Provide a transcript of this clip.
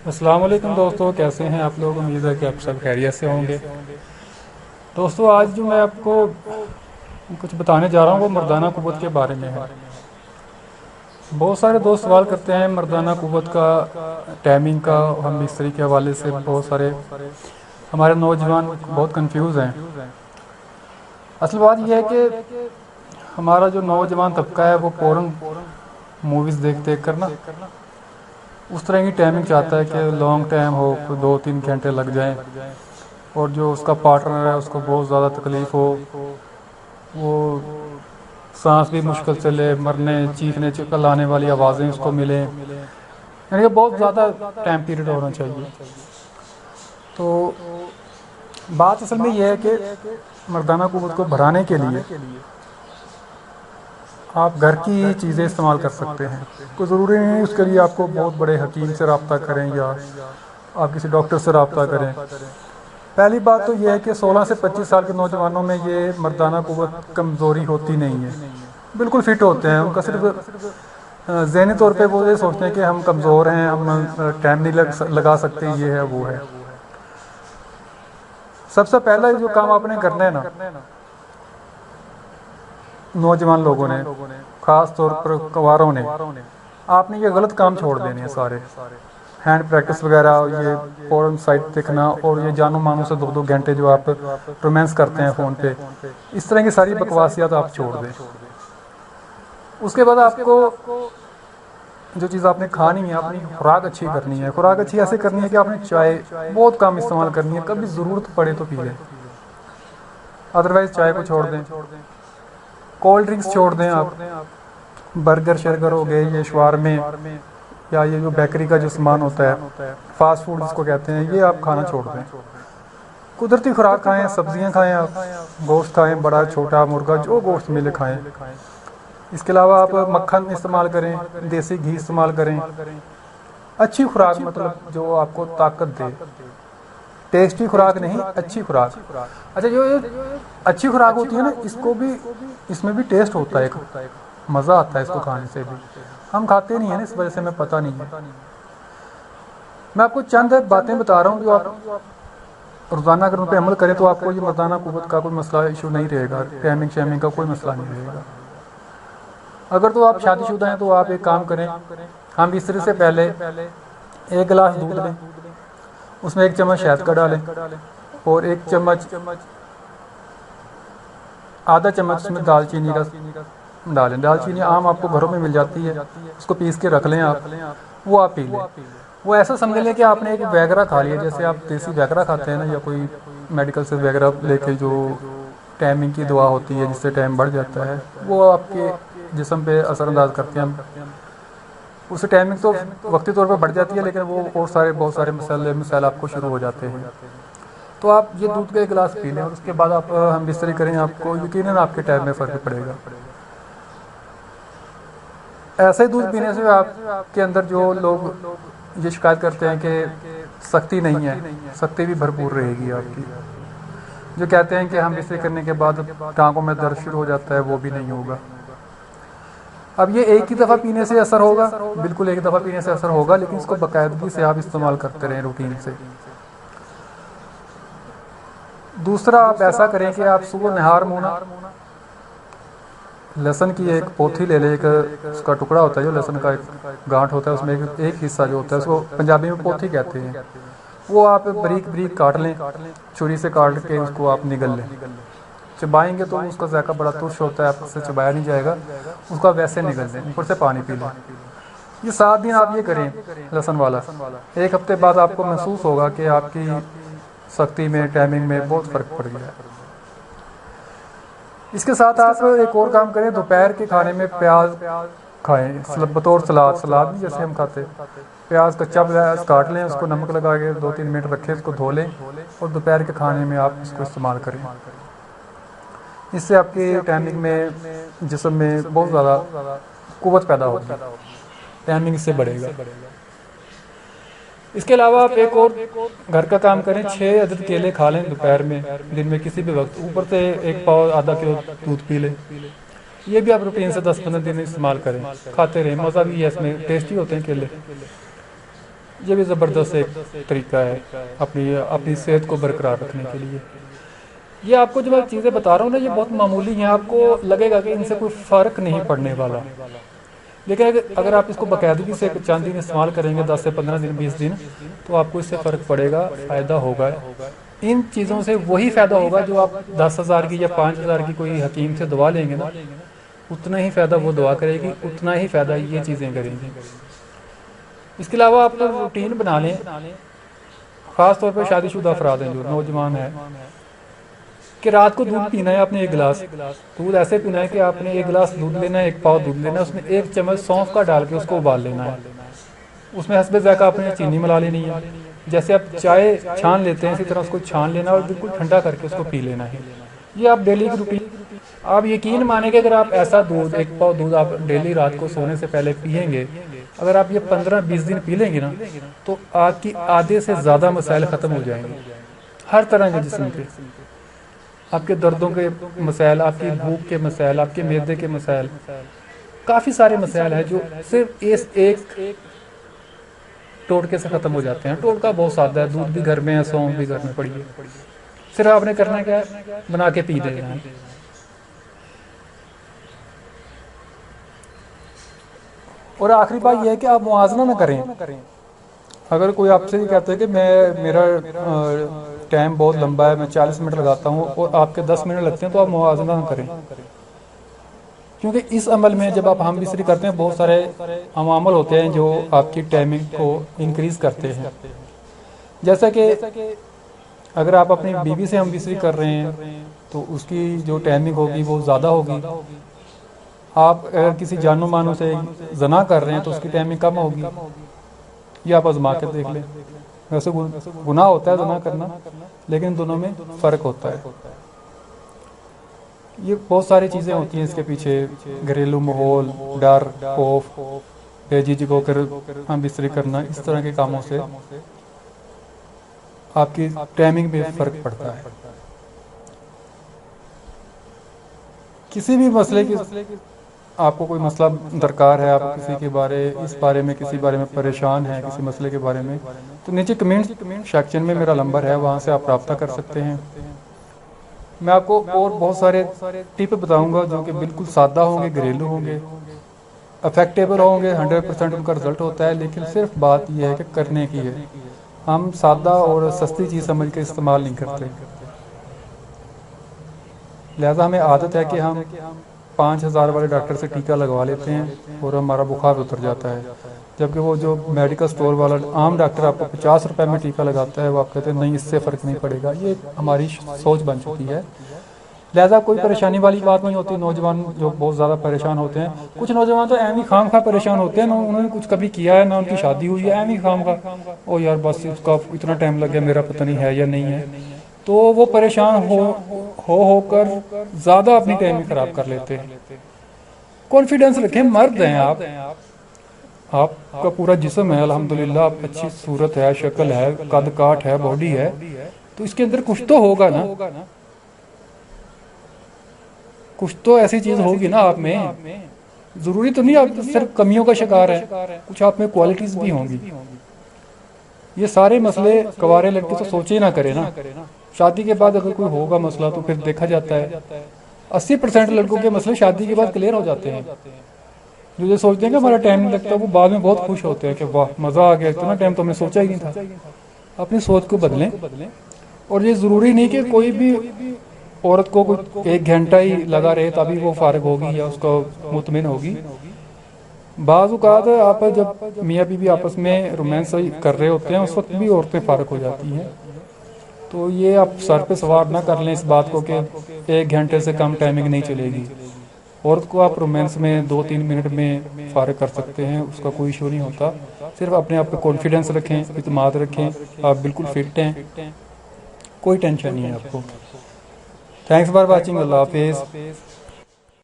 السلام علیکم دوستو، کیسے ہیں آپ لوگ؟ امید ہے کہ آپ سب خیریت سے ہوں گے۔ دوستو آج جو میں آپ کو کچھ بتانے جا رہا ہوں وہ مردانہ قوت کے بارے میں ہے۔ بہت سارے دوست سوال کرتے ہیں مردانہ قوت کا، ٹائمنگ کا، ہم بستری کے حوالے سے بہت سارے ہمارے نوجوان بہت کنفیوز ہیں۔ اصل بات یہ ہے کہ ہمارا جو نوجوان طبقہ ہے وہ فوراً موویز دیکھ دیکھ کر نا اس طرح کی ٹائمنگ چاہتا ہے کہ لانگ ٹائم ہو، 2-3 گھنٹے لگ جائیں، اور جو اس کا پارٹنر ہے اس کو بہت زیادہ تکلیف ہو، وہ سانس بھی مشکل سے لے، مرنے چیخنے چلانے والی آوازیں اس کو ملیں، یعنی کہ بہت زیادہ ٹائم پیریڈ ہونا چاہیے۔ تو بات اصل میں یہ ہے کہ مردانہ قوت کو بڑھانے کے لیے آپ گھر کی چیزیں استعمال کر سکتے ہیں۔ کوئی ضروری نہیں اس کے لیے آپ کو بہت بڑے حکیم سے رابطہ کریں یا آپ کسی ڈاکٹر سے رابطہ کریں۔ پہلی بات تو یہ ہے کہ 16 سے 25 سال کے نوجوانوں میں یہ مردانہ قوت کمزوری ہوتی نہیں ہے، بالکل فٹ ہوتے ہیں۔ ان کا صرف ذہنی طور پہ وہ یہ سوچتے ہیں کہ ہم کمزور ہیں، ہم ٹائم نہیں لگا سکتے، یہ ہے وہ ہے۔ سب سے پہلا جو کام آپ نے کرنا ہے نا نوجوان لوگوں نے، خاص طور پر کواروں نے، آپ نے یہ غلط کام چھوڑ دینے ہیں سارے۔ ہینڈ پریکٹس وغیرہ، یہ پورن سائٹ دیکھنا، اور یہ جانو مانو سے 2-2 گھنٹے جو آپ رومانس کرتے ہیں فون پہ، اس طرح کی ساری بکواسیات آپ چھوڑ دیں۔ اس کے بعد آپ کو جو چیز آپ نے کھانی ہے، اپنی خوراک اچھی کرنی ہے۔ خوراک اچھی ایسے کرنی ہے کہ آپ نے چائے بہت کم استعمال کرنی ہے، کبھی ضرورت پڑے تو پی لیں، ادروائز چائے کو چھوڑ دیں۔ کولڈ ڈرنکس چھوڑ دیں آپ، برگر شرگر ہو گئے، یہ شوارمے یا یہ جو بیکری کا جو سامان ہوتا ہے، فاسٹ فوڈ جس کو کہتے ہیں، یہ آپ کھانا چھوڑ دیں۔ قدرتی خوراک کھائیں، سبزیاں کھائیں، آپ گوشت کھائیں، بڑا چھوٹا مرغا جو گوشت ملے کھائیں۔ اس کے علاوہ آپ مکھن استعمال کریں، دیسی گھی استعمال کریں، اچھی خوراک، مطلب جو آپ کو طاقت دے، ٹیسٹی خوراک نہیں، اچھی خوراک۔ اچھا، جو اچھی خوراک ہوتی ہے نا، اس میں بھی ٹیسٹ ہوتا ہے، ایک مزہ آتا ہے اس کو کھانے سے بھی۔ ہم کھاتے نہیں ہیں نا، اس وجہ سے ہمیں پتہ نہیں ہے۔ میں آپ کو چند باتیں بتا رہا ہوں جو آپ روزانہ اگر ان پہ عمل کریں تو آپ کو یہ مردانہ قوت کا کوئی مسئلہ ایشو نہیں رہے گا، ٹائمنگ شیمنگ کا کوئی مسئلہ نہیں رہے گا۔ اگر تو آپ شادی شدہ ہیں تو آپ ایک کام کریں، ہم بستر سے پہلے 1 گلاس دودھ لیں، اس میں 1 چمچ شہد کا ڈالیں، اور 1 چمچ آدھا چمچ اس میں دال چینی کا ڈالیں۔ دال چینی عام آپ کو گھروں میں مل جاتی ہے، اس کو پیس کے رکھ لیں آپ، وہ آپ پی لیں۔ وہ ایسا سمجھ لیں کہ آپ نے ایک ویگرا کھا لیا، جیسے آپ دیسی ویگرا کھاتے ہیں نا، یا کوئی میڈیکل سے ویگرا لے کے جو ٹائمنگ کی دوا ہوتی ہے جس سے ٹائم بڑھ جاتا ہے، وہ آپ کے جسم پہ اثر انداز کرتے ہیں۔ اس سے ٹائمنگ تو وقتی طور پہ بڑھ جاتی ہے، لیکن وہ اور بہت سارے مسائل آپ کو شروع ہو جاتے ہیں۔ تو آپ یہ دودھ کا 1 گلاس پی لیں، اور اس کے بعد آپ ہم بستری کریں، آپ کو یقیناً آپ کے ٹائم میں فرق پڑے گا۔ ایسے ہی دودھ پینے سے آپ کے اندر جو لوگ یہ شکایت کرتے ہیں کہ سختی نہیں ہے، سختی بھی بھرپور رہے گی آپ کی۔ جو کہتے ہیں کہ ہم بستری کرنے کے بعد ٹانگوں میں درد شروع ہو جاتا ہے، وہ بھی نہیں ہوگا۔ اب یہ ایک ہی دفعہ پینے سے اثر ہوگا، بالکل ایک دفعہ پینے سے اثر ہوگا، لیکن اس کو باقاعدگی سے آپ استعمال کرتے رہیں، روٹین سے۔ دوسرا، آپ ایسا کریں کہ آپ صبح نہار منہ لہسن کی ایک پوتھی لے لیں، ایک اس کا ٹکڑا ہوتا ہے، جو لہسن کا ایک گانٹھ ہوتا ہے، اس میں ایک حصہ جو ہوتا ہے اس کو پنجابی میں پوتھی کہتے ہیں، وہ آپ بریک بریک کاٹ لیں، چھری سے کاٹ کے اس کو آپ نگل لیں۔ چبائیں گے تو اس کا ذائقہ بڑا ترش ہوتا ہے، آپ سے چبایا نہیں جائے گا، اس کا ویسے نگل دیں، اوپر سے پانی پی لیں۔ یہ 7 دن آپ یہ کریں لہسن والا، 1 ہفتے بعد آپ کو محسوس ہوگا کہ آپ کی سختی میں، ٹائمنگ میں بہت فرق پڑ گیا ہے۔ اس کے ساتھ آپ ایک اور کام کریں، دوپہر کے کھانے میں پیاز کھائیں، بطور سلاد بھی جیسے ہم کھاتے، پیاز کچا پیاز کاٹ لیں، اس کو نمک لگا کے 2-3 منٹ رکھیں، اس کو دھو لیں، اور دوپہر کے کھانے میں آپ اس کو استعمال کریں۔ اس سے آپ کی ٹائمنگ میں، جسم میں بہت زیادہ قوت پیدا ہوگی، ٹائمنگ اس سے بڑھے گا۔ اس کے علاوہ آپ ایک اور گھر کا کام کریں، 6 عدد کیلے کھا لیں دوپہر میں، دن میں کسی بھی وقت، اوپر سے 1 پاؤ آدھا کلو دودھ پی لیں۔ یہ بھی آپ روٹین سے 10-15 دن استعمال کریں، کھاتے رہیں، مزہ بھی ہے اس میں، ٹیسٹی ہوتے ہیں کیلے۔ یہ بھی زبردست ایک طریقہ ہے اپنی صحت کو برقرار رکھنے کے لیے۔ یہ آپ کو جو میں چیزیں بتا رہا ہوں نا، یہ بہت معمولی ہیں، آپ کو لگے گا کہ ان سے کوئی فرق نہیں پڑنے والا، لیکن اگر آپ اس کو باقاعدگی سے چند دن استعمال کریں گے، 10 سے 15 دن 20 دن، تو آپ کو اس سے فرق پڑے گا، فائدہ ہوگا۔ ان چیزوں سے وہی فائدہ ہوگا جو آپ 10,000 کی یا 5,000 کی کوئی حکیم سے دوا لیں گے نا، اتنا ہی فائدہ وہ دعا کرے گی، اتنا ہی فائدہ یہ چیزیں کریں گی۔ اس کے علاوہ آپ نے روٹین بنا لیں، خاص طور پہ شادی شدہ افراد ہیں جو نوجوان ہیں، کہ رات کو دودھ پینا ہے آپ نے 1 گلاس دودھ، ایسے پینا ہے کہ آپ نے 1 گلاس دودھ لینا ہے، 1 پاؤ دودھ لینا ہے، اس میں 1 چمچ سونف کا ڈال کے اس کو ابال لینا ہے، اس میں حسب ذائقہ آپ نے چینی ملا لینی ہے، جیسے آپ چائے چھان لیتے ہیں اسی طرح اس کو چھان لینا اور بالکل ٹھنڈا کر کے اس کو پی لینا ہے۔ یہ آپ ڈیلی کی روٹین، آپ یقین مانیں کہ اگر آپ ایسا دودھ 1 پاؤ دودھ آپ ڈیلی رات کو سونے سے پہلے پئیں گے، اگر آپ یہ 15-20 دن پی لیں گے نا، تو آپ کی آدھے سے زیادہ مسائل ختم ہو جائیں گے، ہر طرح کے جسم کے، آپ کے دردوں کے مسائل، آپ کی بھوک کے مسائل، آپ کے معدے کے مسائل، کافی سارے مسائل ہیں جو صرف اس ایک ٹوٹکے سے ختم ہو جاتے ہیں۔ ٹوٹکا بہت سادہ ہے، دودھ بھی گھر میں ہے، سونف بھی گھر میں پڑی ہے، صرف آپ نے کرنا کیا ہے، بنا کے پی دینا ہے۔ اور آخری بات یہ ہے کہ آپ موازنہ نہ کریں۔ اگر کوئی آپ سے یہ کہتا ہے کہ میرا ٹائم بہت لمبا ہے، میں 40 منٹ لگاتا ہوں اور آپ کے 10 منٹ لگتے ہیں، تو آپ موازنہ نہ کریں، کیونکہ اس عمل میں جب آپ ہم بستری کرتے ہیں بہت سارے عوامل ہوتے ہیں جو آپ کی ٹائمنگ کو انکریز کرتے ہیں، جیسا کہ اگر آپ اپنی بیوی سے ہم بستری کر رہے ہیں تو اس کی جو ٹائمنگ ہوگی وہ زیادہ ہوگی، آپ اگر کسی جانو مانو سے زنا کر رہے ہیں تو اس کی ٹائمنگ کم ہوگی، یہ آپ آزما کے دیکھ لیں۔ ویسے گناہ ہوتا ہے زنا کرنا، لیکن دونوں میں فرق ہوتا ہے۔ یہ بہت ساری چیزیں ہوتی ہیں اس کے پیچھے، گھریلو ماحول، ڈر، خوف، بے جھجک کو کر ہم بستری کرنا، اس طرح کے کاموں سے آپ کی ٹائمنگ میں فرق پڑتا ہے۔ کسی بھی مسئلے کی، آپ کو کوئی مسئلہ درکار ہے، آپ کسی کے بارے میں کسی بارے میں پریشان ہیں، کسی مسئلے کے بارے میں، تو نیچے کمنٹ سیکشن میں میرا نمبر ہے، وہاں سے آپ رابطہ کر سکتے ہیں۔ میں آپ کو اور بہت سارے ٹپ بتاؤں گا جو کہ بالکل سادہ ہوں گے، گھریلو ہوں گے، افیکٹیبل ہوں گے، 100% ان کا رزلٹ ہوتا ہے، لیکن صرف بات یہ ہے کہ کرنے کی ہے۔ ہم سادہ اور سستی چیز سمجھ کے استعمال نہیں کرتے، لہذا ہمیں عادت ہے کہ ہم 5,000 والے ڈاکٹر سے ٹیکہ لگوا لیتے ہیں اور ہمارا بخار اتر جاتا ہے، جبکہ وہ جو میڈیکل سٹور والا عام ڈاکٹر آپ کو 50 روپے میں ٹیکہ لگاتا ہے، وہ آپ کہتے ہیں نہیں اس سے فرق نہیں پڑے گا۔ یہ ہماری سوچ بن چکی ہے، لہذا کوئی پریشانی والی بات نہیں ہوتی۔ نوجوان جو بہت زیادہ پریشان ہوتے ہیں، کچھ نوجوان تو ایم ہی خام خواہ پریشان ہوتے ہیں، نہ انہوں نے کچھ کبھی کیا ہے، نہ ان کی شادی ہوئی ہے، ایم ہی خام خواہ او یار بس اس کا اتنا ٹائم لگ گیا، میرا پتہ نہیں ہے یا نہیں ہے، تو وہ پریشان ہو کر زیادہ اپنی ٹائم خراب کر لیتے ہیں۔ کانفیڈنس رکھیں، مرد ہیں آپ کا پورا جسم ہے الحمدللہ، آپ اچھی صورت ہے، شکل ہے، قد کاٹ ہے، باڈی ہے، تو اس کے اندر کچھ تو ہوگا نا، کچھ تو ایسی چیز ہوگی نا آپ میں، ضروری تو نہیں آپ صرف کمیوں کا شکار ہیں، کچھ آپ میں کوالٹیز بھی ہوں گی۔ یہ سارے مسئلے کوارے لڑکے تو سوچے ہی نہ کرے نا، شادی کے بعد اگر کوئی ہوگا مسئلہ تو پھر دیکھا جاتا ہے 80% لڑکوں کے مسئلے شادی کے بعد کلیئر ہو جاتے ہیں۔ جو یہ سوچتے ہیں کہ ہمارا ٹائم نہیں لگتا، وہ بعد میں بہت خوش ہوتے ہیں کہ واہ مزہ آ گیا، اتنا ٹائم تو ہم نے سوچا ہی نہیں تھا۔ اپنی سوچ کو بدلیں، اور یہ ضروری نہیں کہ کوئی بھی عورت کو 1 گھنٹہ ہی لگا رہے تبھی وہ فارغ ہوگی یا اس کو مطمئن ہوگی۔ بعض اوقات آپ جب میاں بیوی آپس میں رومانس کر رہے ہوتے ہیں اس وقت بھی عورتیں فارغ ہو جاتی ہیں، تو یہ آپ سر پہ سوار نہ کر لیں اس بات کو کہ 1 گھنٹے سے کم ٹائمنگ نہیں چلے گی۔ عورت کو آپ رومانس میں 2-3 منٹ میں فارغ کر سکتے ہیں، اس کا کوئی ایشو نہیں ہوتا۔ صرف اپنے آپ پہ کانفیڈنس رکھیں، اعتماد رکھیں، آپ بالکل فٹ ہیں، کوئی ٹینشن نہیں ہے آپ کو۔ تھینکس فار واچنگ، اللہ حافظ۔